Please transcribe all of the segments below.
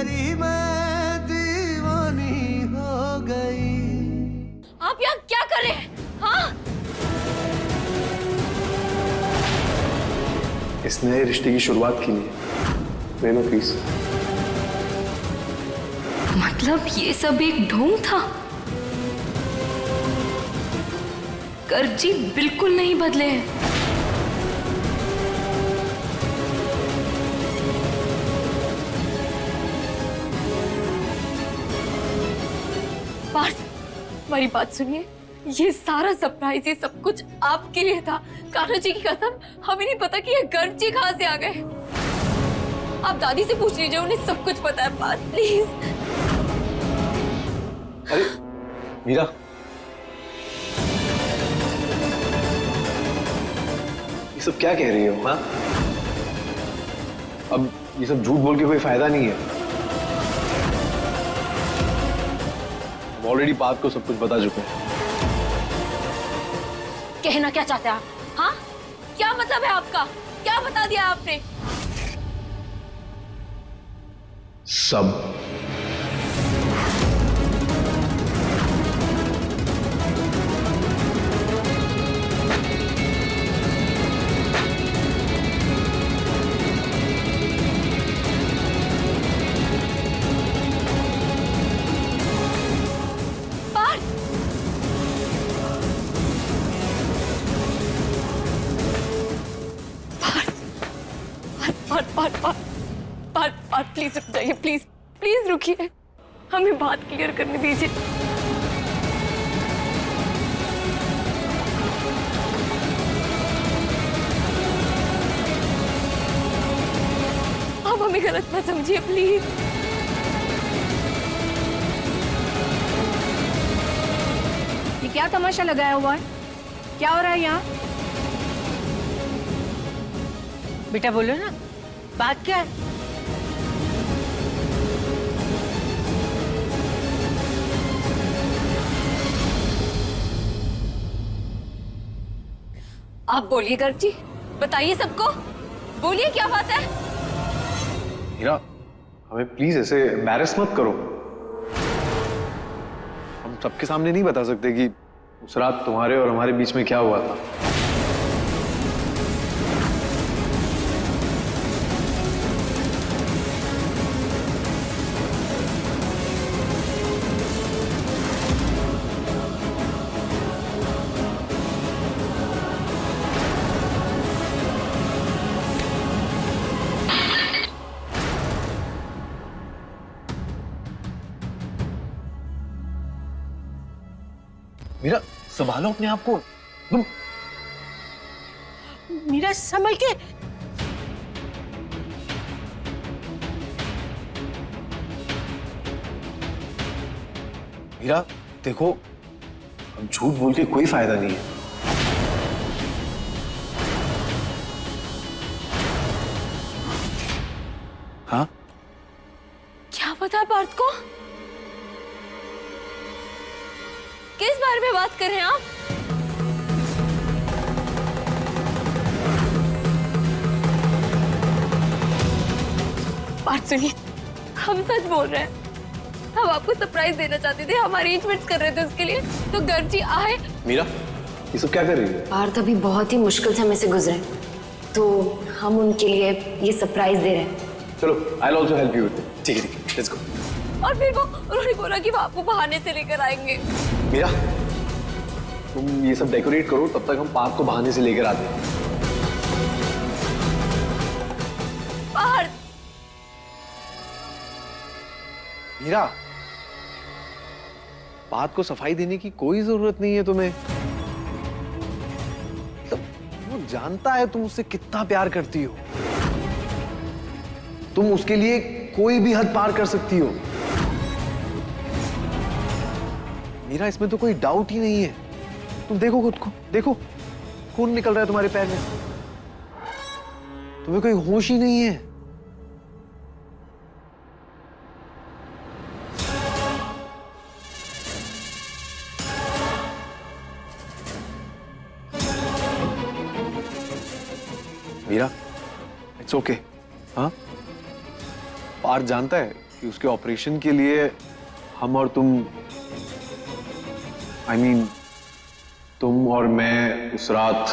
तेरी मैं दीवानी हो गई। आप यहाँ क्या कर रहे हैं? हाँ, इस नए रिश्ते की शुरुआत के लिए ले लो प्लीज। मतलब ये सब एक ढोंग था? कर्जी बिल्कुल नहीं बदले हैं। पार्थ, हमारी बात सुनिए। ये सारा सरप्राइज, ये सब कुछ आपके लिए था। कान्हा जी की कसम, हमें नहीं पता कि ये गर्जी कहाँ से आ गए। आप दादी से पूछ लीजिए, उन्हें सब कुछ पता है। पार्थ प्लीज। अरे मीरा, ये सब क्या कह रही हो? हाँ, अब ये सब झूठ बोल के कोई फायदा नहीं है। हम ऑलरेडी बात को सब कुछ बता चुके हैं। कहना क्या चाहते हैं आप? हाँ, क्या मतलब है आपका? क्या बता दिया आपने? सब। पार्थ प्लीज रुक जाइए, प्लीज प्लीज रुकिए, हमें बात क्लियर करने दीजिए। आप हमें गलत मत समझिए प्लीज। ये क्या तमाशा लगाया हुआ है? क्या हो रहा है यहाँ? बेटा बोलो ना, बात क्या है? आप बोलिए गर्ग जी, बताइए सबको, बोलिए क्या बात है? मीरा, हमें प्लीज ऐसे एम्बैरेस मत करो। हम सबके सामने नहीं बता सकते कि उस रात तुम्हारे और हमारे बीच में क्या हुआ था। मीरा, संभालो अपने आप को। तुम मीरा संभल के। मीरा देखो, अब झूठ बोल के कोई फायदा नहीं है। हाँ, क्या पता है पार्थ को? किस बारे में बात कर रहे हैं आप? पार्थ सुनिए, हम सच बोल रहे हैं। हम आपको सरप्राइज देना चाहते थे, हम अरेंजमेंट्स कर रहे थे उसके लिए, तो गर्ग जी आए। मीरा ये सब क्या कर रही है? पार्थ अभी बहुत ही मुश्किल समय से गुजरे, तो हम उनके लिए ये सरप्राइज दे रहे हैं। चलो, I will also help you with it. ठीक है, लेट्स गो। और फिर वो उन्होंने बोला कि वो आपको बहाने से लेकर आएंगे। मीरा, तुम ये सब डेकोरेट करो, तब तक हम पार्थ को बहाने से लेकर आते हैं। पार्थ, मीरा, पार्थ को सफाई देने की कोई जरूरत नहीं है तुम्हें। मतलब वो जानता है तुम उससे कितना प्यार करती हो। तुम उसके लिए कोई भी हद पार कर सकती हो। मीरा, इसमें तो कोई डाउट ही नहीं है। तुम देखो खुद को, देखो खून निकल रहा है तुम्हारे पैर में। तुम्हें कोई होश ही नहीं है। Meera, it's okay. हाँ, पार्थ जानता है कि उसके ऑपरेशन के लिए हम और तुम, I mean, तुम और मैं उस रात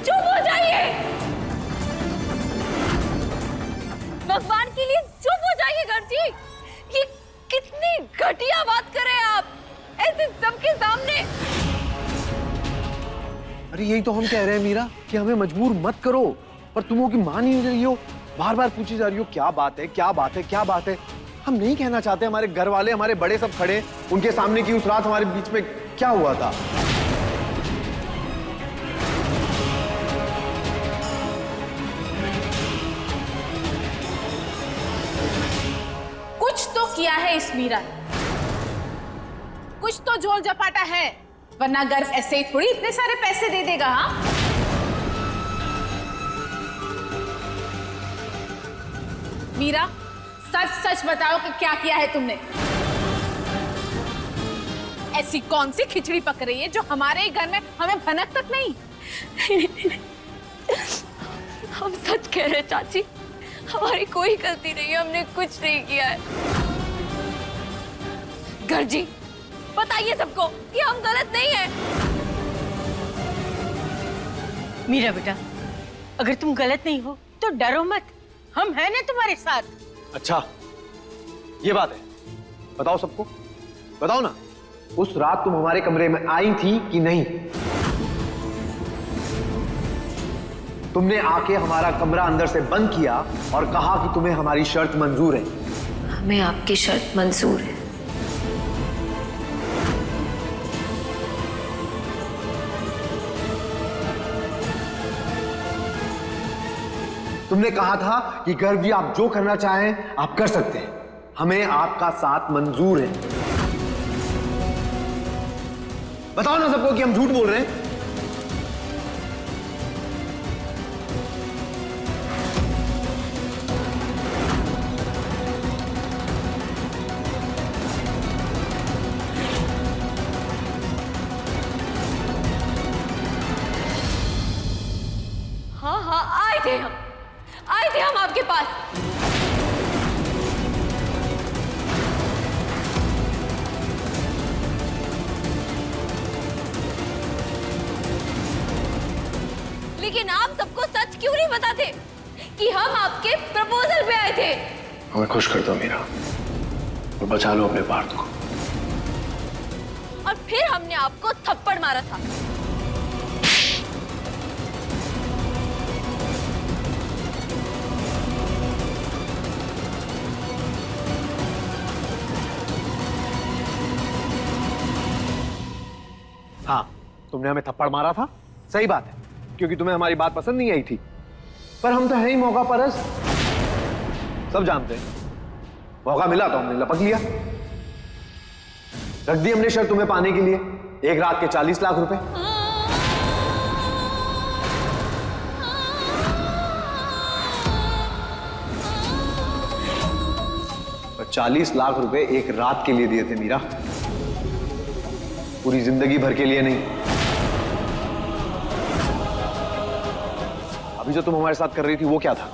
चुप हो जाइए, भगवान के लिए चुप हो जाइए गर्जी। ये कितनी घटिया बात कर रहे हैं आप ऐसे सबके सामने। अरे यही तो हम कह रहे हैं मीरा कि हमें मजबूर मत करो, पर तुम हो कि मान ही रही हो, बार बार पूछी जा रही हो क्या बात है, क्या बात है, क्या बात है। हम नहीं कहना चाहते, हमारे घर वाले, हमारे बड़े सब खड़े, उनके सामने की उस रात हमारे बीच में क्या हुआ था। कुछ तो किया है इस मीरा ने, कुछ तो झोल झपाटा है, वरना गर्व ऐसे ही थोड़ी इतने सारे पैसे दे देगा। हाँ, मीरा सच सच बताओ कि क्या किया है तुमने। ऐसी कौन सी खिचड़ी पक रही है जो हमारे ही घर में हमें भनक तक नहीं। हम सच कह रहे हैं चाची, हमारी कोई गलती नहीं है, हमने कुछ नहीं किया है। गर्जी बताइए सबको कि हम गलत नहीं है। मीरा बेटा, अगर तुम गलत नहीं हो तो डरो मत, हम हैं ना तुम्हारे साथ। अच्छा ये बात है, बताओ सबको, बताओ ना, उस रात तुम हमारे कमरे में आई थी कि नहीं? तुमने आके हमारा कमरा अंदर से बंद किया और कहा कि तुम्हें हमारी शर्त मंजूर है। हमें आपकी शर्त मंजूर है। तुमने कहा था कि गर्व जी आप जो करना चाहें आप कर सकते हैं, हमें आपका साथ मंजूर है। बताओ ना सबको कि हम झूठ बोल रहे हैं। हाँ हाँ आए थे हम आपके पास। लेकिन आप सबको सच क्यों नहीं बताते कि हम आपके प्रपोजल पे आए थे? हमें खुश कर दो मीरा और बचा लो अपने पार्थ को। और फिर हमने आपको थप्पड़ मारा था। हाँ, तुमने हमें थप्पड़ मारा था, सही बात है, क्योंकि तुम्हें हमारी बात पसंद नहीं आई थी। पर हम तो है ही मौका परस्त, सब जानते हैं। मौका मिला तो हमने लपक लिया। रख दी हमने शर्त तुम्हें पाने के लिए, एक रात के 40 लाख रुपए। और 40 लाख रुपए एक रात के लिए दिए थे मीरा, पूरी जिंदगी भर के लिए नहीं। अभी जो तुम हमारे साथ कर रही थी वो क्या था?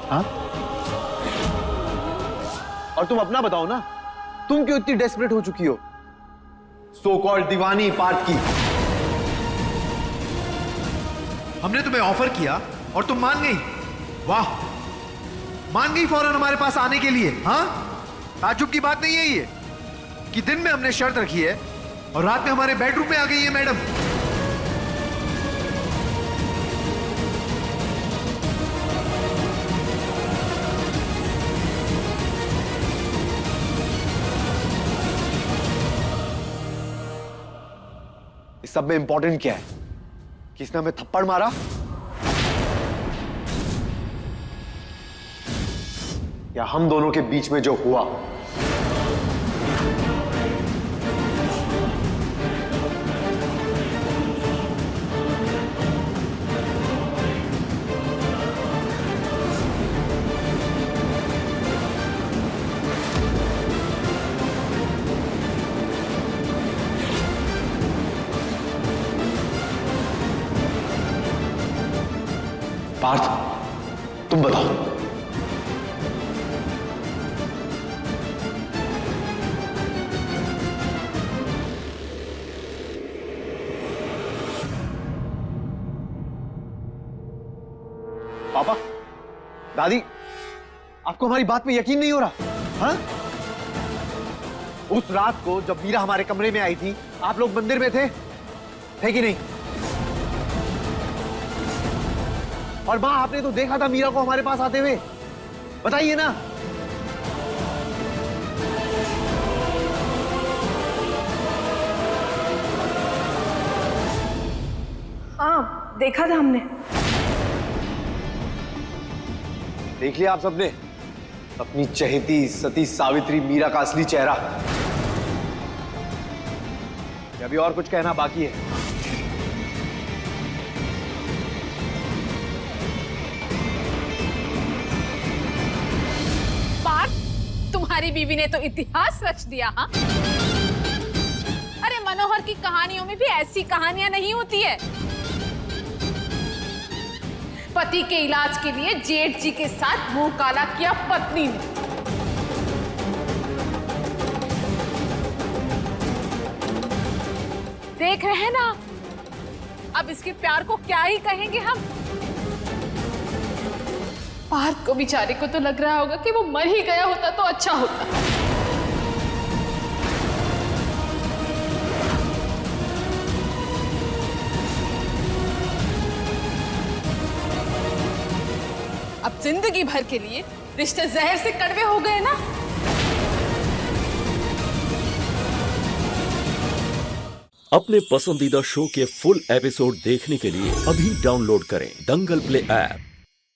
हाँ? और तुम अपना बताओ ना, तुम क्यों इतनी डेस्परेट हो चुकी हो सो कॉल्ड दीवानी पार्थ की? हमने तुम्हें ऑफर किया और तुम मान गई। वाह, मान गई फौरन हमारे पास आने के लिए। हाँ, ताज्जुब की बात नहीं है ये कि दिन में हमने शर्त रखी है और रात में हमारे बेडरूम में आ गई है मैडम। इस सब में इंपॉर्टेंट क्या है? किसने हमें थप्पड़ मारा या हम दोनों के बीच में जो हुआ? पार्थ, तुम बताओ। पापा, दादी, आपको हमारी बात पे यकीन नहीं हो रहा? हाँ? उस रात को जब मीरा हमारे कमरे में आई थी, आप लोग मंदिर में थे कि नहीं? और मां, आपने तो देखा था मीरा को हमारे पास आते हुए। बताइए ना। हाँ, देखा था हमने। देख लिया आप सबने अपनी चहेती सती सावित्री मीरा का असली चेहरा। अभी और कुछ कहना बाकी है? पार्थ, तुम्हारी बीवी ने तो इतिहास रच दिया। हाँ, अरे मनोहर की कहानियों में भी ऐसी कहानियां नहीं होती है। पति के इलाज के लिए जेठ जी के साथ मुंह काला किया पत्नी ने। देख रहे हैं ना, अब इसके प्यार को क्या ही कहेंगे हम। पार्थ को बेचारे को तो लग रहा होगा कि वो मर ही गया होता तो अच्छा होता। अब जिंदगी भर के लिए रिश्ते जहर से कड़वे हो गए ना। अपने पसंदीदा शो के फुल एपिसोड देखने के लिए अभी डाउनलोड करें दंगल प्ले ऐप।